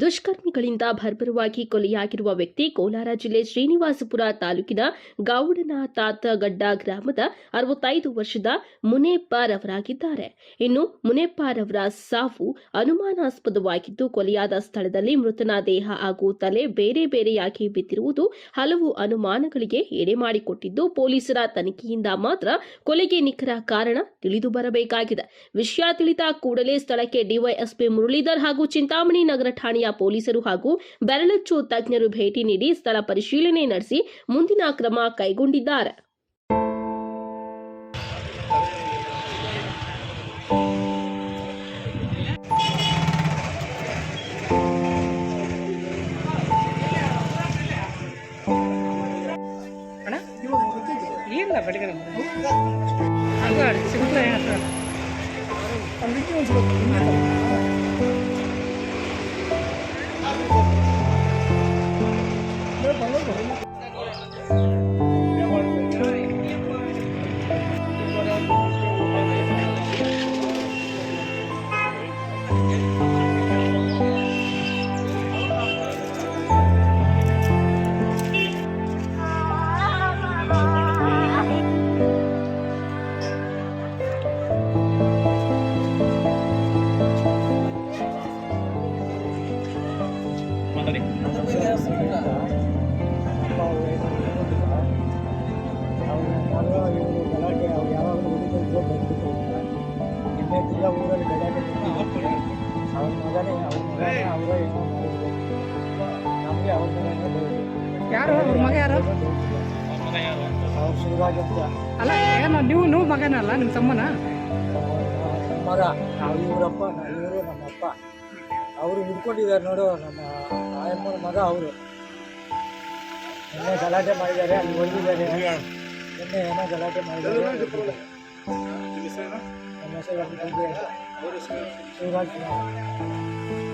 ದುಷ್ಕರ್ಮಿಗಳಿಂದ ಭರ್ಬರವಾಗಿ ಕೊಲೆಯಾಗಿರುವ ವ್ಯಕ್ತಿ ಕೋಲಾರ ಜಿಲ್ಲೆ ಶ್ರೀನಿವಾಸಪುರ ತಾಲೂಕಿನ ಗೌಡನತಾತಗಡ್ಡ ಗ್ರಾಮದ 65 ವರ್ಷದ ಮುನೇಪ್ಪರವರಾಗಿದ್ದಾರೆ. ಇನ್ನು ಮುನೇಪ್ಪರವರ ಸಾವು ಅನುಮಾನಾಸ್ಪದವಾಗಿದ್ದು, ಕೊಲೆಯಾದ ಸ್ಥಳದಲ್ಲಿ ಮೃತನ ದೇಹ ಹಾಗೂ ತಲೆ ಬೇರೆ ಬೇರೆಯಾಗಿ ಬಿದ್ದಿರುವುದು ಹಲವು ಅನುಮಾನಗಳಿಗೆ ಎಡೆ ಮಾಡಿಕೊಟ್ಟಿದ್ದು, ಪೊಲೀಸರ ತನಿಖೆಯಿಂದ ಮಾತ್ರ ಕೊಲೆಗೆ ನಿಖರ ಕಾರಣ ತಿಳಿದು ಬರಬೇಕಾಗಿದೆ. ವಿಷಯ ತಿಳಿದ ಕೂಡಲೇ ಸ್ಥಳಕ್ಕೆ ಡಿವೈಎಸ್ಪಿ ಮುರಳೀಧರ್ ಹಾಗೂ ಚಿಂತಾಮಣಿ ನಗರ ಠಾಣೆಯ ಪೊಲೀಸರು ಹಾಗೂ ಬೆರಳಚ್ಚು ತಜ್ಞರು ಭೇಟಿ ನೀಡಿ ಸ್ಥಳ ಪರಿಶೀಲನೆ ನಡೆಸಿ ಮುಂದಿನ ಕ್ರಮ ಕೈಗೊಂಡಿದ್ದಾರೆ. ಯಾರು ಮಗ ಯಾರು ಅಲ್ಲ ನೀವು ಮಗನಲ್ಲ ನಿಮ್ಮ ತಮ್ಮನ ಮಗ ನಾವು ಇವರಪ್ಪ ಇವರು ನಮ್ಮ ಅಪ್ಪ ಅವರು ಹಿಡ್ಕೊಂಡಿದ್ದಾರೆ ನೋಡು. ನಮ್ಮ ಆಯಮ್ಮನ ಮಗ ಅವರು ನಿನ್ನೆ ಗಲಾಟೆ ಮಾಡಿದ್ದಾರೆ, ಅಲ್ಲಿ ಹೊಡೆದಿದ್ದಾರೆ. ನಿನ್ನೆ ಏನೋ ಗಲಾಟೆ ಮಾಡಿದ್ದಾರೆ. ನಮ್ಮ ಹೆಸರು ಶಿವರಾಜ್ ಕುಮಾರ್.